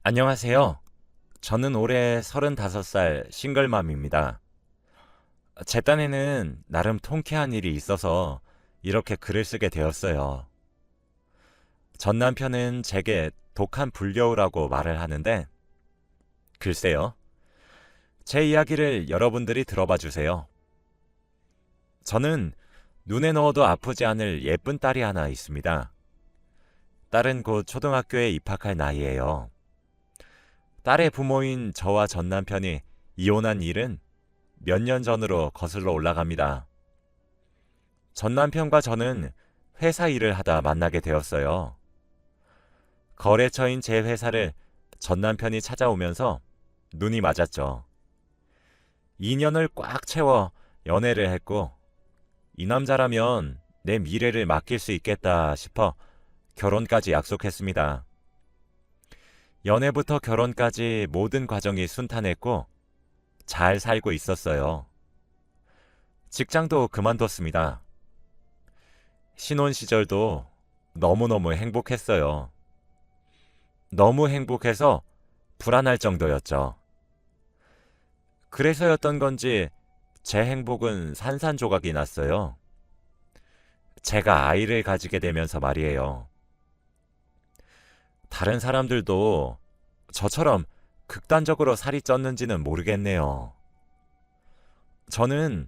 안녕하세요. 저는 올해 35살 싱글맘입니다. 제 딴에는 나름 통쾌한 일이 있어서 이렇게 글을 쓰게 되었어요. 전 남편은 제게 독한 불려우라고 말을 하는데, 글쎄요. 제 이야기를 여러분들이 들어봐 주세요. 저는 눈에 넣어도 아프지 않을 예쁜 딸이 하나 있습니다. 딸은 곧 초등학교에 입학할 나이예요. 딸의 부모인 저와 전 남편이 이혼한 일은 몇 년 전으로 거슬러 올라갑니다. 전 남편과 저는 회사 일을 하다 만나게 되었어요. 거래처인 제 회사를 전 남편이 찾아오면서 눈이 맞았죠. 2년을 꽉 채워 연애를 했고, 이 남자라면 내 미래를 맡길 수 있겠다 싶어 결혼까지 약속했습니다. 연애부터 결혼까지 모든 과정이 순탄했고 잘 살고 있었어요. 직장도 그만뒀습니다. 신혼 시절도 너무너무 행복했어요. 너무 행복해서 불안할 정도였죠. 그래서였던 건지 제 행복은 산산조각이 났어요. 제가 아이를 가지게 되면서 말이에요. 다른 사람들도 저처럼 극단적으로 살이 쪘는지는 모르겠네요. 저는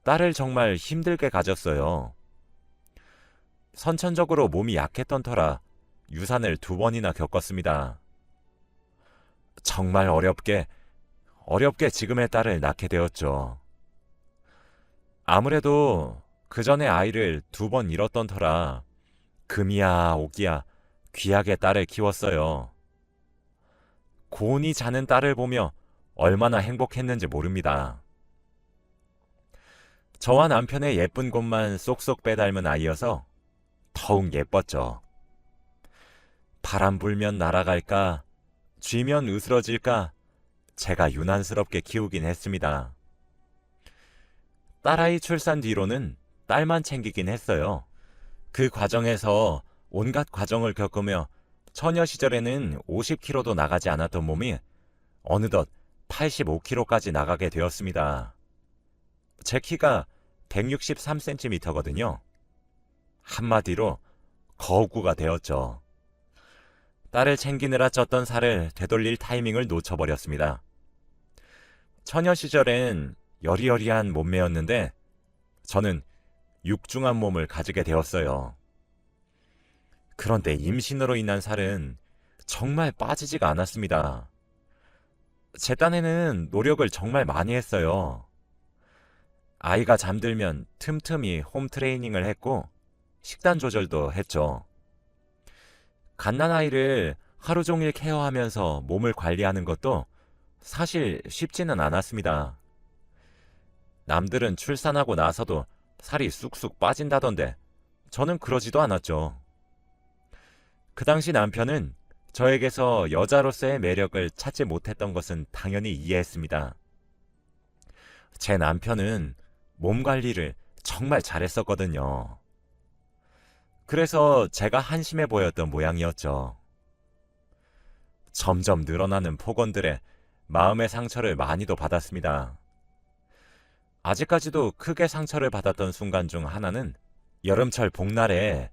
딸을 정말 힘들게 가졌어요. 선천적으로 몸이 약했던 터라 유산을 2번이나 겪었습니다. 정말 어렵게 지금의 딸을 낳게 되었죠. 아무래도 그 전에 아이를 2번 잃었던 터라 금이야 오기야 귀하게 딸을 키웠어요. 곤히 자는 딸을 보며 얼마나 행복했는지 모릅니다. 저와 남편의 예쁜 곳만 쏙쏙 빼닮은 아이여서 더욱 예뻤죠. 바람 불면 날아갈까, 쥐면 으스러질까, 제가 유난스럽게 키우긴 했습니다. 딸아이 출산 뒤로는 딸만 챙기긴 했어요. 그 과정에서 온갖 과정을 겪으며 처녀 시절에는 50kg도 나가지 않았던 몸이 어느덧 85kg까지 나가게 되었습니다. 제 키가 163cm거든요. 한마디로 거구가 되었죠. 딸을 챙기느라 쪘던 살을 되돌릴 타이밍을 놓쳐버렸습니다. 처녀 시절엔 여리여리한 몸매였는데 저는 육중한 몸을 가지게 되었어요. 그런데 임신으로 인한 살은 정말 빠지지가 않았습니다. 제 딴에는 노력을 정말 많이 했어요. 아이가 잠들면 틈틈이 홈트레이닝을 했고 식단 조절도 했죠. 갓난아이를 하루 종일 케어하면서 몸을 관리하는 것도 사실 쉽지는 않았습니다. 남들은 출산하고 나서도 살이 쑥쑥 빠진다던데 저는 그러지도 않았죠. 그 당시 남편은 저에게서 여자로서의 매력을 찾지 못했던 것은 당연히 이해했습니다. 제 남편은 몸 관리를 정말 잘했었거든요. 그래서 제가 한심해 보였던 모양이었죠. 점점 늘어나는 폭언들에 마음의 상처를 많이도 받았습니다. 아직까지도 크게 상처를 받았던 순간 중 하나는 여름철 복날에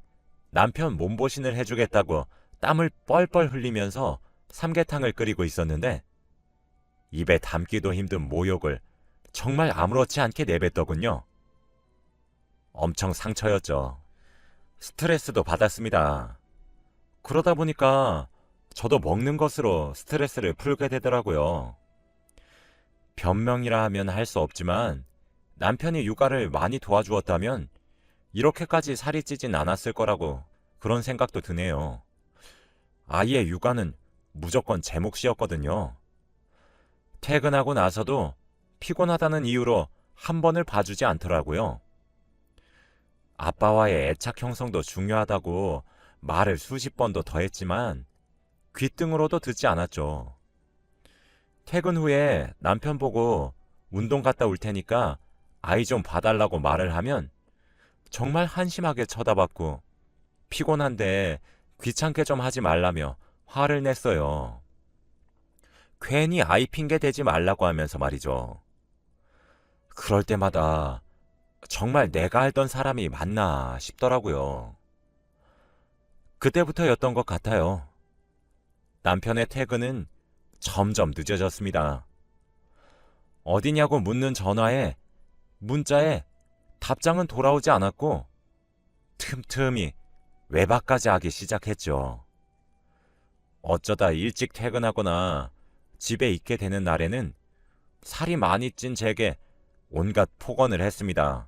남편 몸보신을 해주겠다고 땀을 뻘뻘 흘리면서 삼계탕을 끓이고 있었는데 입에 담기도 힘든 모욕을 정말 아무렇지 않게 내뱉더군요. 엄청 상처였죠. 스트레스도 받았습니다. 그러다 보니까 저도 먹는 것으로 스트레스를 풀게 되더라고요. 변명이라 하면 할 수 없지만 남편이 육아를 많이 도와주었다면 이렇게까지 살이 찌진 않았을 거라고 그런 생각도 드네요. 아이의 육아는 무조건 제 몫이었거든요. 퇴근하고 나서도 피곤하다는 이유로 한 번을 봐주지 않더라고요. 아빠와의 애착 형성도 중요하다고 말을 수십 번도 더 했지만 귓등으로도 듣지 않았죠. 퇴근 후에 남편 보고 운동 갔다 올 테니까 아이 좀 봐달라고 말을 하면 정말 한심하게 쳐다봤고 피곤한데 귀찮게 좀 하지 말라며 화를 냈어요. 괜히 아이 핑계 대지 말라고 하면서 말이죠. 그럴 때마다 정말 내가 알던 사람이 맞나 싶더라고요. 그때부터였던 것 같아요. 남편의 퇴근은 점점 늦어졌습니다. 어디냐고 묻는 전화에, 문자에 답장은 돌아오지 않았고 틈틈이 외박까지 하기 시작했죠. 어쩌다 일찍 퇴근하거나 집에 있게 되는 날에는 살이 많이 찐 제게 온갖 폭언을 했습니다.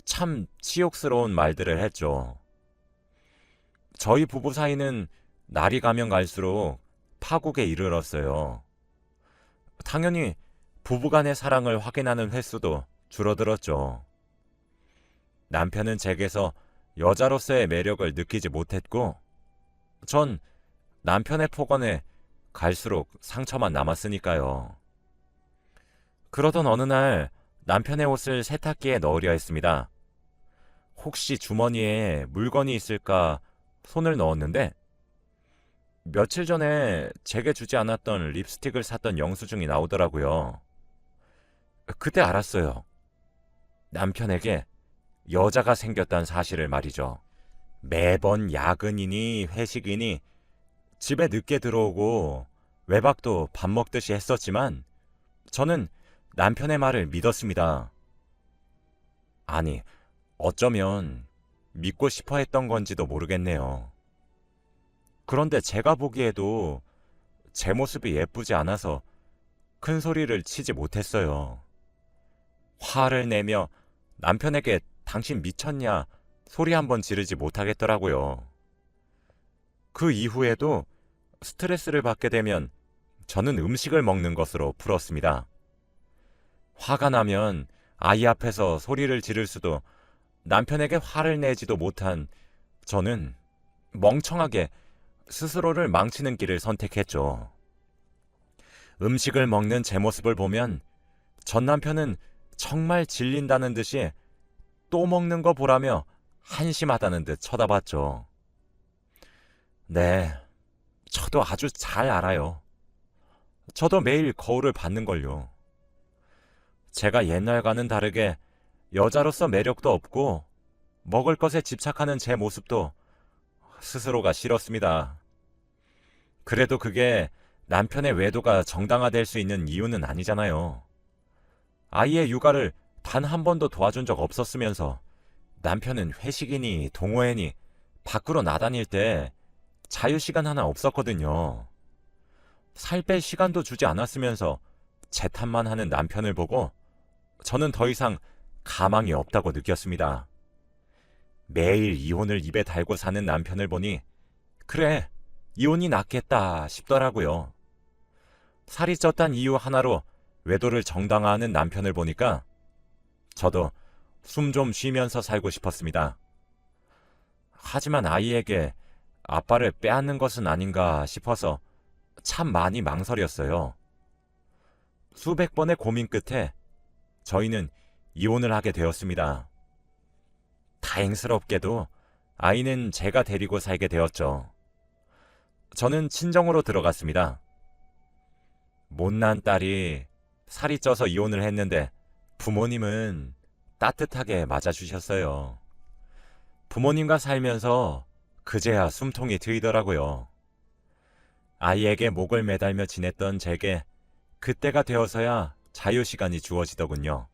참 치욕스러운 말들을 했죠. 저희 부부 사이는 날이 가면 갈수록 파국에 이르렀어요. 당연히 부부간의 사랑을 확인하는 횟수도 줄어들었죠. 남편은 제게서 여자로서의 매력을 느끼지 못했고, 전 남편의 폭언에 갈수록 상처만 남았으니까요. 그러던 어느 날 남편의 옷을 세탁기에 넣으려 했습니다. 혹시 주머니에 물건이 있을까 손을 넣었는데, 며칠 전에 제게 주지 않았던 립스틱을 샀던 영수증이 나오더라고요. 그때 알았어요. 남편에게 여자가 생겼다는 사실을 말이죠. 매번 야근이니 회식이니 집에 늦게 들어오고 외박도 밥 먹듯이 했었지만 저는 남편의 말을 믿었습니다. 아니, 어쩌면 믿고 싶어 했던 건지도 모르겠네요. 그런데 제가 보기에도 제 모습이 예쁘지 않아서 큰 소리를 치지 못했어요. 화를 내며 남편에게 당신 미쳤냐 소리 한번 지르지 못하겠더라고요. 그 이후에도 스트레스를 받게 되면 저는 음식을 먹는 것으로 풀었습니다. 화가 나면 아이 앞에서 소리를 지를 수도 남편에게 화를 내지도 못한 저는 멍청하게 스스로를 망치는 길을 선택했죠. 음식을 먹는 제 모습을 보면 전 남편은 정말 질린다는 듯이 또 먹는 거 보라며 한심하다는 듯 쳐다봤죠. 네, 저도 아주 잘 알아요. 저도 매일 거울을 받는걸요. 제가 옛날과는 다르게 여자로서 매력도 없고 먹을 것에 집착하는 제 모습도 스스로가 싫었습니다. 그래도 그게 남편의 외도가 정당화될 수 있는 이유는 아니잖아요. 아이의 육아를 단 한 번도 도와준 적 없었으면서 남편은 회식이니 동호회니 밖으로 나다닐 때 자유시간 하나 없었거든요. 살 뺄 시간도 주지 않았으면서 재탄만 하는 남편을 보고 저는 더 이상 가망이 없다고 느꼈습니다. 매일 이혼을 입에 달고 사는 남편을 보니 그래, 이혼이 낫겠다 싶더라고요. 살이 쪘단 이유 하나로 외도를 정당화하는 남편을 보니까 저도 숨 좀 쉬면서 살고 싶었습니다. 하지만 아이에게 아빠를 빼앗는 것은 아닌가 싶어서 참 많이 망설였어요. 수백 번의 고민 끝에 저희는 이혼을 하게 되었습니다. 다행스럽게도 아이는 제가 데리고 살게 되었죠. 저는 친정으로 들어갔습니다. 못난 딸이 살이 쪄서 이혼을 했는데 부모님은 따뜻하게 맞아주셨어요. 부모님과 살면서 그제야 숨통이 트이더라고요. 아이에게 목을 매달며 지냈던 제게 그때가 되어서야 자유시간이 주어지더군요.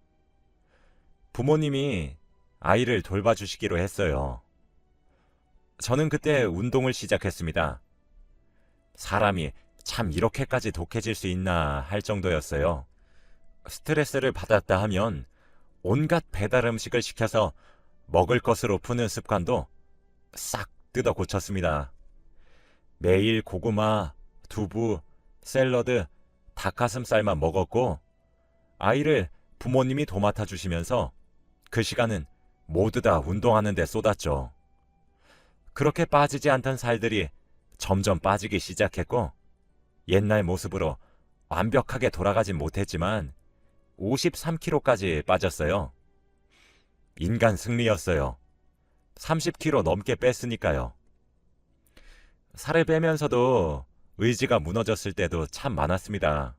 부모님이 아이를 돌봐주시기로 했어요. 저는 그때 운동을 시작했습니다. 사람이 참 이렇게까지 독해질 수 있나 할 정도였어요. 스트레스를 받았다 하면 온갖 배달 음식을 시켜서 먹을 것으로 푸는 습관도 싹 뜯어 고쳤습니다. 매일 고구마, 두부, 샐러드, 닭가슴살만 먹었고 아이를 부모님이 도맡아 주시면서 그 시간은 모두 다 운동하는 데 쏟았죠. 그렇게 빠지지 않던 살들이 점점 빠지기 시작했고 옛날 모습으로 완벽하게 돌아가진 못했지만 53kg까지 빠졌어요. 인간 승리였어요. 30kg 넘게 뺐으니까요. 살을 빼면서도 의지가 무너졌을 때도 참 많았습니다.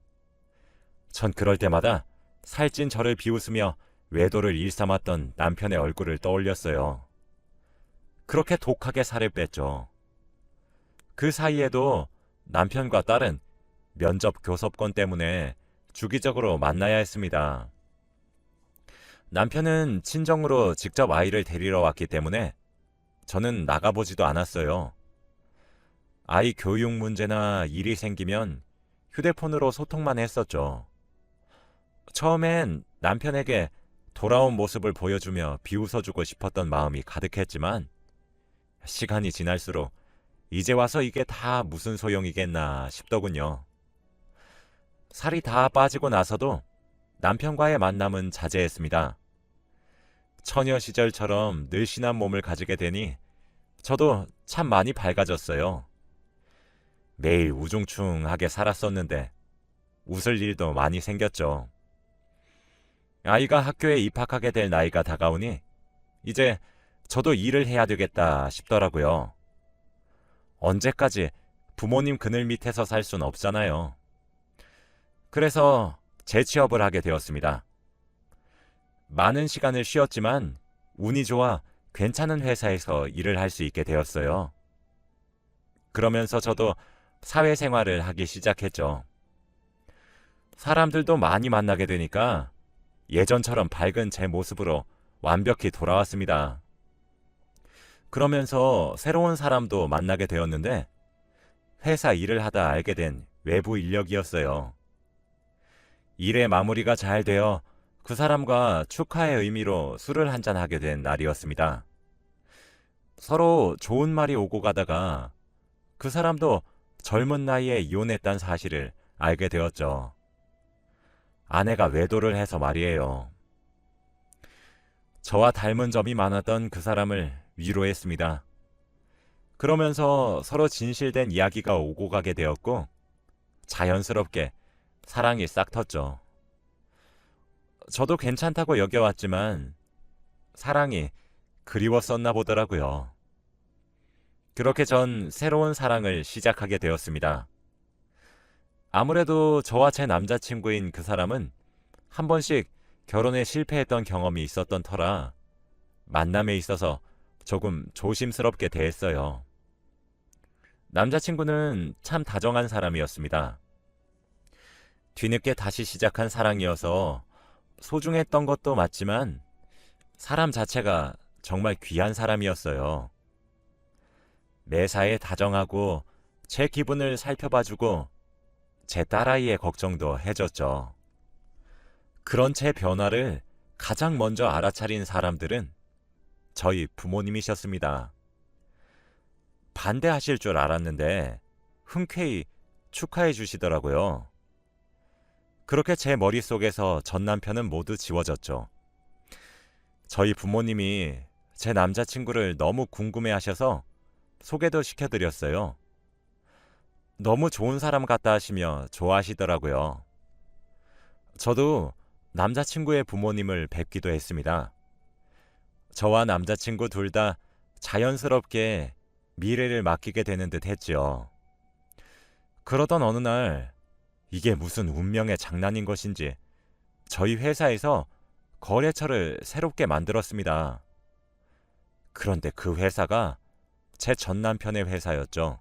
전 그럴 때마다 살찐 저를 비웃으며 외도를 일삼았던 남편의 얼굴을 떠올렸어요. 그렇게 독하게 살을 뺐죠. 그 사이에도 남편과 딸은 면접 교섭권 때문에 주기적으로 만나야 했습니다. 남편은 친정으로 직접 아이를 데리러 왔기 때문에 저는 나가보지도 않았어요. 아이 교육 문제나 일이 생기면 휴대폰으로 소통만 했었죠. 처음엔 남편에게 돌아온 모습을 보여주며 비웃어주고 싶었던 마음이 가득했지만 시간이 지날수록 이제 와서 이게 다 무슨 소용이겠나 싶더군요. 살이 다 빠지고 나서도 남편과의 만남은 자제했습니다. 처녀 시절처럼 늘씬한 몸을 가지게 되니 저도 참 많이 밝아졌어요. 매일 우중충하게 살았었는데 웃을 일도 많이 생겼죠. 아이가 학교에 입학하게 될 나이가 다가오니 이제 저도 일을 해야 되겠다 싶더라고요. 언제까지 부모님 그늘 밑에서 살 순 없잖아요. 그래서 재취업을 하게 되었습니다. 많은 시간을 쉬었지만 운이 좋아 괜찮은 회사에서 일을 할 수 있게 되었어요. 그러면서 저도 사회생활을 하기 시작했죠. 사람들도 많이 만나게 되니까 예전처럼 밝은 제 모습으로 완벽히 돌아왔습니다. 그러면서 새로운 사람도 만나게 되었는데 회사 일을 하다 알게 된 외부 인력이었어요. 일의 마무리가 잘 되어 그 사람과 축하의 의미로 술을 한잔 하게 된 날이었습니다. 서로 좋은 말이 오고 가다가 그 사람도 젊은 나이에 이혼했다는 사실을 알게 되었죠. 아내가 외도를 해서 말이에요. 저와 닮은 점이 많았던 그 사람을 위로했습니다. 그러면서 서로 진실된 이야기가 오고 가게 되었고 자연스럽게 사랑이 싹 텄죠. 저도 괜찮다고 여겨왔지만 사랑이 그리웠었나 보더라고요. 그렇게 전 새로운 사랑을 시작하게 되었습니다. 아무래도 저와 제 남자친구인 그 사람은 한 번씩 결혼에 실패했던 경험이 있었던 터라 만남에 있어서 조금 조심스럽게 대했어요. 남자친구는 참 다정한 사람이었습니다. 뒤늦게 다시 시작한 사랑이어서 소중했던 것도 맞지만 사람 자체가 정말 귀한 사람이었어요. 매사에 다정하고 제 기분을 살펴봐주고 제 딸아이의 걱정도 해줬죠. 그런 제 변화를 가장 먼저 알아차린 사람들은 저희 부모님이셨습니다. 반대하실 줄 알았는데 흔쾌히 축하해 주시더라고요. 그렇게 제 머릿속에서 전 남편은 모두 지워졌죠. 저희 부모님이 제 남자친구를 너무 궁금해 하셔서 소개도 시켜드렸어요. 너무 좋은 사람 같다 하시며 좋아하시더라고요. 저도 남자친구의 부모님을 뵙기도 했습니다. 저와 남자친구 둘 다 자연스럽게 미래를 맡기게 되는 듯 했죠. 그러던 어느 날 이게 무슨 운명의 장난인 것인지 저희 회사에서 거래처를 새롭게 만들었습니다. 그런데 그 회사가 제 전 남편의 회사였죠.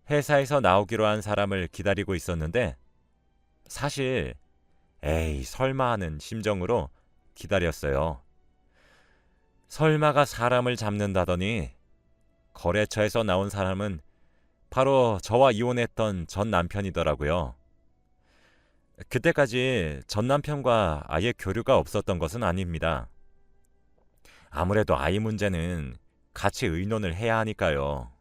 회사에서 나오기로 한 사람을 기다리고 있었는데 사실 에이 설마 하는 심정으로 기다렸어요. 설마가 사람을 잡는다더니 거래처에서 나온 사람은 바로 저와 이혼했던 전 남편이더라고요. 그때까지 전 남편과 아예 교류가 없었던 것은 아닙니다. 아무래도 아이 문제는 같이 의논을 해야 하니까요.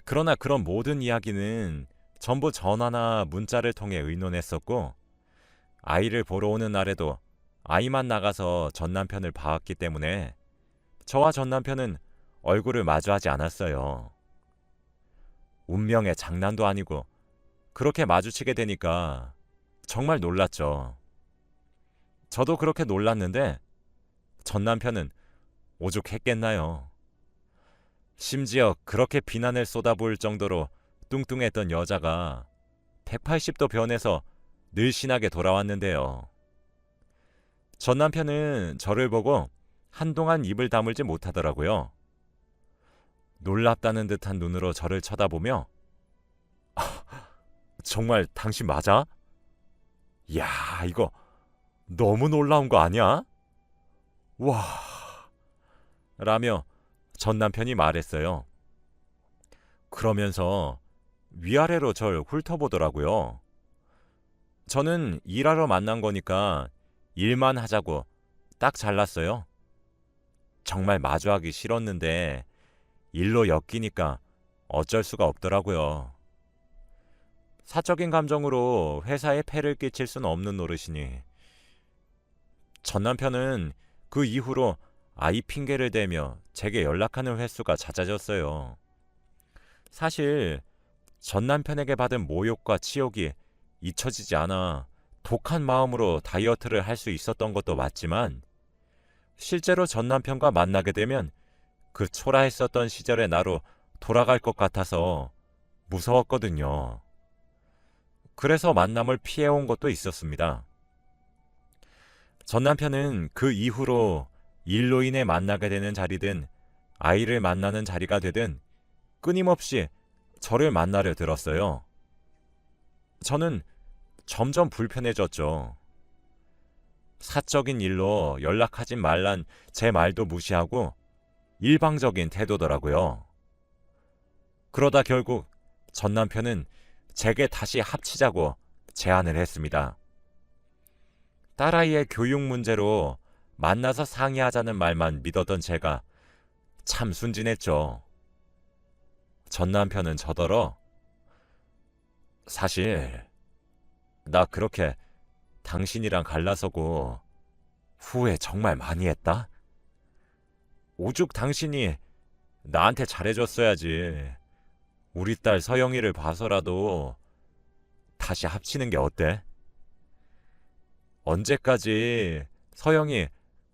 그러나 그런 모든 이야기는 전부 전화나 문자를 통해 의논했었고 아이를 보러 오는 날에도 아이만 나가서 전 남편을 봐왔기 때문에 저와 전 남편은 얼굴을 마주하지 않았어요. 운명의 장난도 아니고 그렇게 마주치게 되니까 정말 놀랐죠. 저도 그렇게 놀랐는데 전 남편은 오죽했겠나요. 심지어 그렇게 비난을 쏟아부을 정도로 뚱뚱했던 여자가 180도 변해서 늘씬하게 돌아왔는데요. 전 남편은 저를 보고 한동안 입을 다물지 못하더라고요. 놀랍다는 듯한 눈으로 저를 쳐다보며 정말 당신 맞아? 야, 이거 너무 놀라운 거 아니야? 와, 라며 전 남편이 말했어요. 그러면서 위아래로 절 훑어보더라고요. 저는 일하러 만난 거니까 일만 하자고 딱 잘랐어요. 정말 마주하기 싫었는데 일로 엮이니까 어쩔 수가 없더라고요. 사적인 감정으로 회사에 폐를 끼칠 수는 없는 노릇이니. 전 남편은 그 이후로 아이 핑계를 대며 제게 연락하는 횟수가 잦아졌어요. 사실 전 남편에게 받은 모욕과 치욕이 잊혀지지 않아 독한 마음으로 다이어트를 할 수 있었던 것도 맞지만 실제로 전 남편과 만나게 되면 그 초라했었던 시절의 나로 돌아갈 것 같아서 무서웠거든요. 그래서 만남을 피해온 것도 있었습니다. 전 남편은 그 이후로 일로 인해 만나게 되는 자리든 아이를 만나는 자리가 되든 끊임없이 저를 만나려 들었어요. 저는 점점 불편해졌죠. 사적인 일로 연락하지 말란 제 말도 무시하고 일방적인 태도더라고요. 그러다 결국 전 남편은 제게 다시 합치자고 제안을 했습니다. 딸아이의 교육 문제로 만나서 상의하자는 말만 믿었던 제가 참 순진했죠. 전 남편은 저더러 사실 나 그렇게 당신이랑 갈라서고 후회 정말 많이 했다. 오죽 당신이 나한테 잘해줬어야지. 우리 딸 서영이를 봐서라도 다시 합치는 게 어때? 언제까지 서영이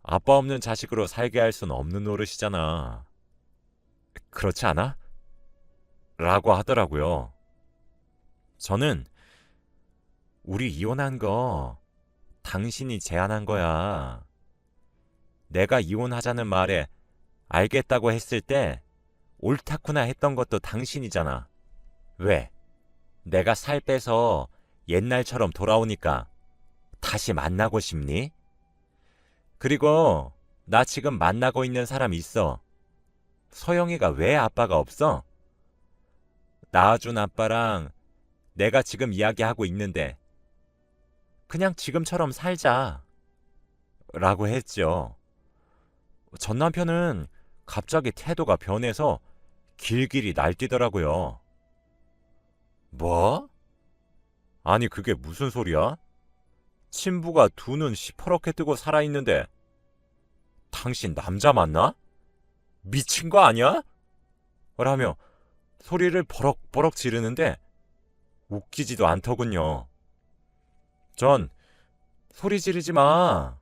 아빠 없는 자식으로 살게 할 수는 없는 노릇이잖아. 그렇지 않아? 라고 하더라고요. 저는 우리 이혼한 거 당신이 제안한 거야. 내가 이혼하자는 말에 알겠다고 했을 때 옳다구나 했던 것도 당신이잖아. 왜? 내가 살 빼서 옛날처럼 돌아오니까 다시 만나고 싶니? 그리고 나 지금 만나고 있는 사람 있어. 서영이가 왜 아빠가 없어? 낳아준 아빠랑 내가 지금 이야기하고 있는데 그냥 지금처럼 살자. 라고 했죠. 전 남편은 갑자기 태도가 변해서 길길이 날뛰더라고요. 뭐? 아니 그게 무슨 소리야? 친부가 두 눈 시퍼렇게 뜨고 살아있는데 당신 남자 맞나? 미친 거 아니야? 라며 소리를 버럭버럭 지르는데 웃기지도 않더군요. 전 소리 지르지 마.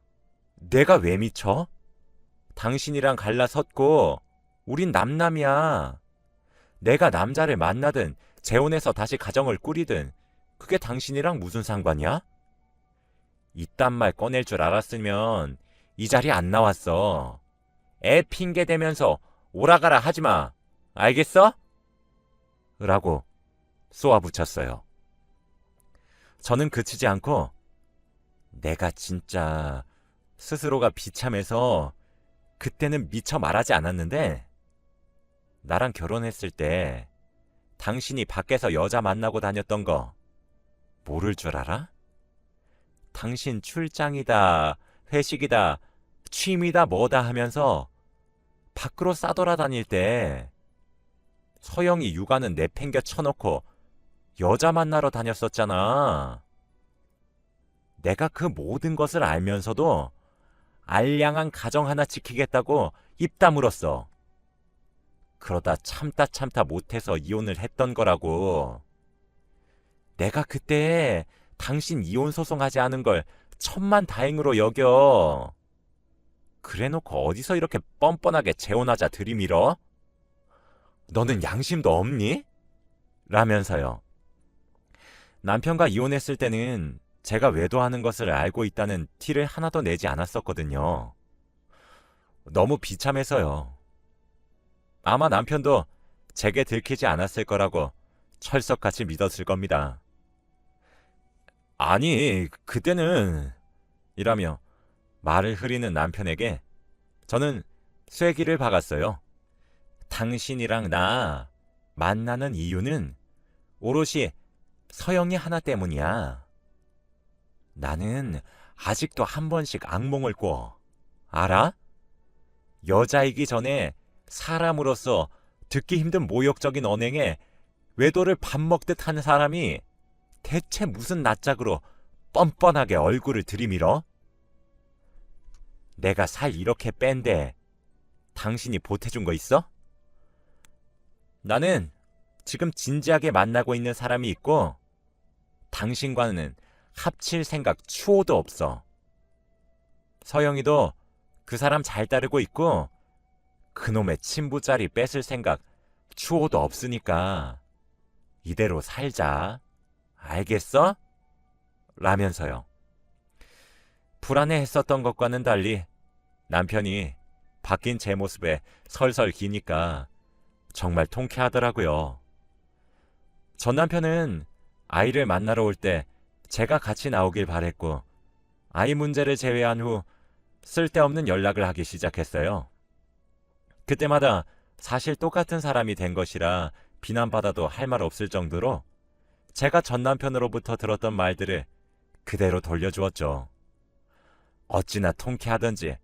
내가 왜 미쳐? 당신이랑 갈라섰고 우린 남남이야. 내가 남자를 만나든 재혼해서 다시 가정을 꾸리든 그게 당신이랑 무슨 상관이야? 이딴 말 꺼낼 줄 알았으면 이 자리에 안 나왔어. 애 핑계 대면서 오라가라 하지 마. 알겠어? 라고 쏘아붙였어요. 저는 그치지 않고 내가 진짜 스스로가 비참해서 그때는 미처 말하지 않았는데 나랑 결혼했을 때 당신이 밖에서 여자 만나고 다녔던 거 모를 줄 알아? 당신 출장이다, 회식이다, 취미다 뭐다 하면서 밖으로 싸돌아다닐 때 서영이 육아는 내팽겨 쳐놓고 여자 만나러 다녔었잖아. 내가 그 모든 것을 알면서도 알량한 가정 하나 지키겠다고 입 다물었어. 그러다 참다 못해서 이혼을 했던 거라고. 내가 그때 당신 이혼 소송하지 않은 걸 천만다행으로 여겨. 그래놓고 어디서 이렇게 뻔뻔하게 재혼하자 들이밀어? 너는 양심도 없니? 라면서요. 남편과 이혼했을 때는 제가 외도하는 것을 알고 있다는 티를 하나도 내지 않았었거든요. 너무 비참해서요. 아마 남편도 제게 들키지 않았을 거라고 철석같이 믿었을 겁니다. 아니, 그때는 이라며 말을 흐리는 남편에게 저는 쐐기를 박았어요. 당신이랑 나 만나는 이유는 오롯이 서영이 하나 때문이야. 나는 아직도 한 번씩 악몽을 꿔. 알아? 여자이기 전에 사람으로서 듣기 힘든 모욕적인 언행에 외도를 밥 먹듯 하는 사람이 대체 무슨 낯짝으로 뻔뻔하게 얼굴을 들이밀어? 내가 살 이렇게 뺀데 당신이 보태준 거 있어? 나는 지금 진지하게 만나고 있는 사람이 있고 당신과는 합칠 생각 추호도 없어. 서영이도 그 사람 잘 따르고 있고 그놈의 친부자리 뺏을 생각 추호도 없으니까 이대로 살자. 알겠어? 라면서요. 불안해했었던 것과는 달리 남편이 바뀐 제 모습에 설설 기니까 정말 통쾌하더라고요. 전 남편은 아이를 만나러 올 때 제가 같이 나오길 바랬고 아이 문제를 제외한 후 쓸데없는 연락을 하기 시작했어요. 그때마다 사실 똑같은 사람이 된 것이라 비난받아도 할 말 없을 정도로 제가 전 남편으로부터 들었던 말들을 그대로 돌려주었죠. 어찌나 통쾌하던지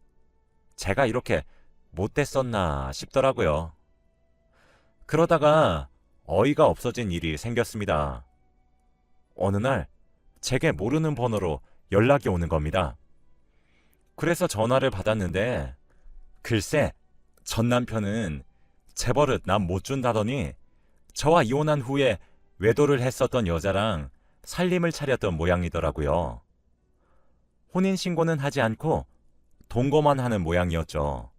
제가 이렇게 못됐었나 싶더라고요. 그러다가 어이가 없어진 일이 생겼습니다. 어느 날 제게 모르는 번호로 연락이 오는 겁니다. 그래서 전화를 받았는데 글쎄 전 남편은 재벌은 남 못 준다더니 저와 이혼한 후에 외도를 했었던 여자랑 살림을 차렸던 모양이더라고요. 혼인신고는 하지 않고 동거만 하는 모양이었죠.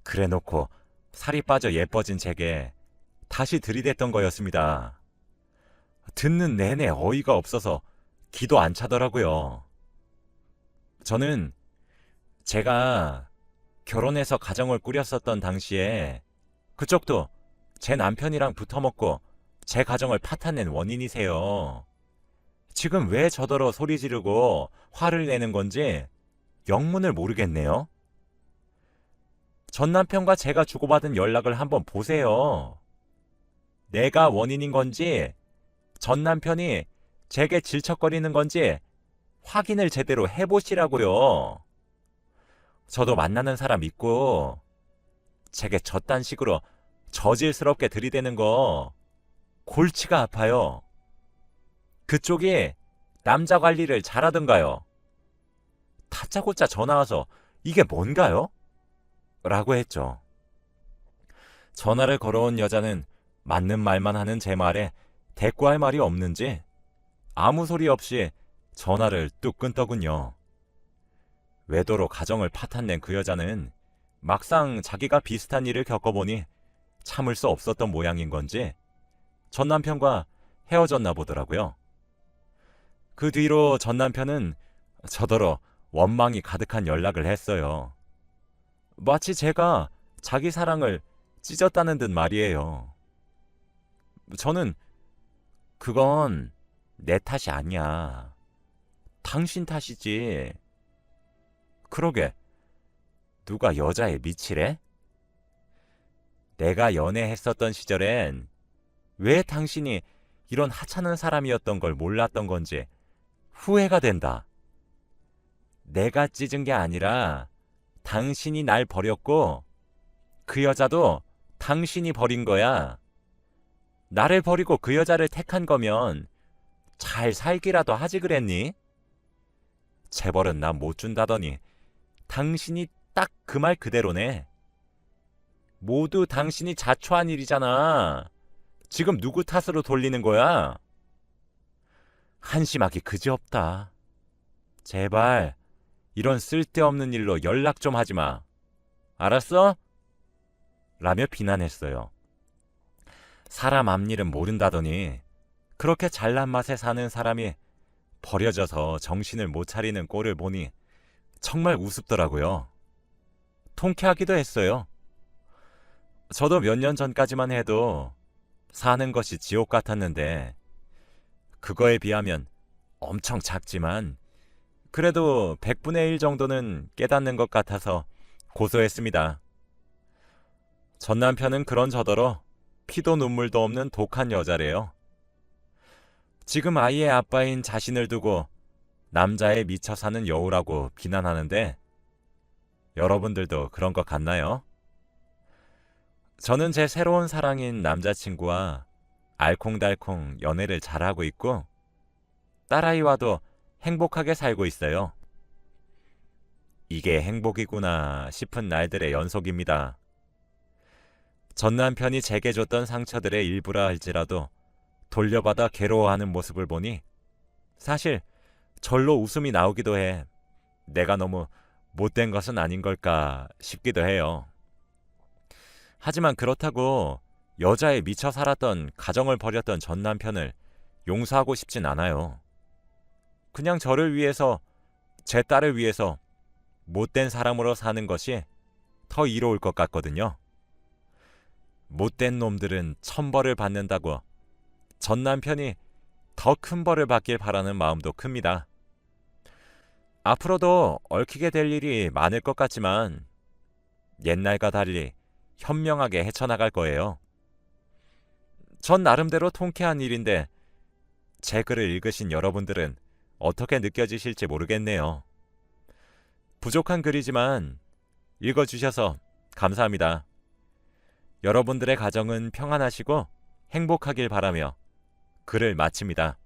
그래놓고 살이 빠져 예뻐진 제게 다시 들이댔던 거였습니다. 듣는 내내 어이가 없어서 기도 안 차더라고요. 저는 제가 결혼해서 가정을 꾸렸었던 당시에 그쪽도 제 남편이랑 붙어먹고 제 가정을 파탄낸 원인이세요. 지금 왜 저더러 소리 지르고 화를 내는 건지 영문을 모르겠네요. 전 남편과 제가 주고받은 연락을 한번 보세요. 내가 원인인 건지 전 남편이 제게 질척거리는 건지 확인을 제대로 해보시라고요. 저도 만나는 사람 있고 제게 저딴 식으로 저질스럽게 들이대는 거 골치가 아파요. 그쪽이 남자 관리를 잘하던가요. 다짜고짜 전화 와서 이게 뭔가요? 라고 했죠. 전화를 걸어온 여자는 맞는 말만 하는 제 말에 대꾸할 말이 없는지 아무 소리 없이 전화를 뚝 끊더군요. 외도로 가정을 파탄낸 그 여자는 막상 자기가 비슷한 일을 겪어보니 참을 수 없었던 모양인 건지 전 남편과 헤어졌나 보더라고요. 그 뒤로 전 남편은 저더러 원망이 가득한 연락을 했어요. 마치 제가 자기 사랑을 찢었다는 듯 말이에요. 저는 그건 내 탓이 아니야. 당신 탓이지. 그러게 누가 여자에 미치래? 내가 연애했었던 시절엔 왜 당신이 이런 하찮은 사람이었던 걸 몰랐던 건지 후회가 된다. 내가 찢은 게 아니라 당신이 날 버렸고 그 여자도 당신이 버린 거야. 나를 버리고 그 여자를 택한 거면 잘 살기라도 하지 그랬니? 재벌은 나 못 준다더니 당신이 딱 그 말 그대로네. 모두 당신이 자초한 일이잖아. 지금 누구 탓으로 돌리는 거야? 한심하기 그지없다. 제발 이런 쓸데없는 일로 연락 좀 하지 마. 알았어? 라며 비난했어요. 사람 앞일은 모른다더니 그렇게 잘난 맛에 사는 사람이 버려져서 정신을 못 차리는 꼴을 보니 정말 우습더라고요. 통쾌하기도 했어요. 저도 몇 년 전까지만 해도 사는 것이 지옥 같았는데 그거에 비하면 엄청 작지만 그래도 100분의 1 정도는 깨닫는 것 같아서 고소했습니다. 전 남편은 그런저더러 피도 눈물도 없는 독한 여자래요. 지금 아이의 아빠인 자신을 두고 남자에 미쳐 사는 여우라고 비난하는데 여러분들도 그런 것 같나요? 저는 제 새로운 사랑인 남자친구와 알콩달콩 연애를 잘하고 있고 딸아이와도 행복하게 살고 있어요. 이게 행복이구나 싶은 날들의 연속입니다. 전 남편이 제게 줬던 상처들의 일부라 할지라도 돌려받아 괴로워하는 모습을 보니 사실 절로 웃음이 나오기도 해. 내가 너무 못된 것은 아닌 걸까 싶기도 해요. 하지만 그렇다고 여자에 미쳐 살았던 가정을 버렸던 전 남편을 용서하고 싶진 않아요. 그냥 저를 위해서, 제 딸을 위해서 못된 사람으로 사는 것이 더 이로울 것 같거든요. 못된 놈들은 천벌을 받는다고 전 남편이 더 큰 벌을 받길 바라는 마음도 큽니다. 앞으로도 얽히게 될 일이 많을 것 같지만 옛날과 달리 현명하게 헤쳐나갈 거예요. 전 나름대로 통쾌한 일인데 제 글을 읽으신 여러분들은 어떻게 느껴지실지 모르겠네요. 부족한 글이지만 읽어주셔서 감사합니다. 여러분들의 가정은 평안하시고 행복하길 바라며 글을 마칩니다.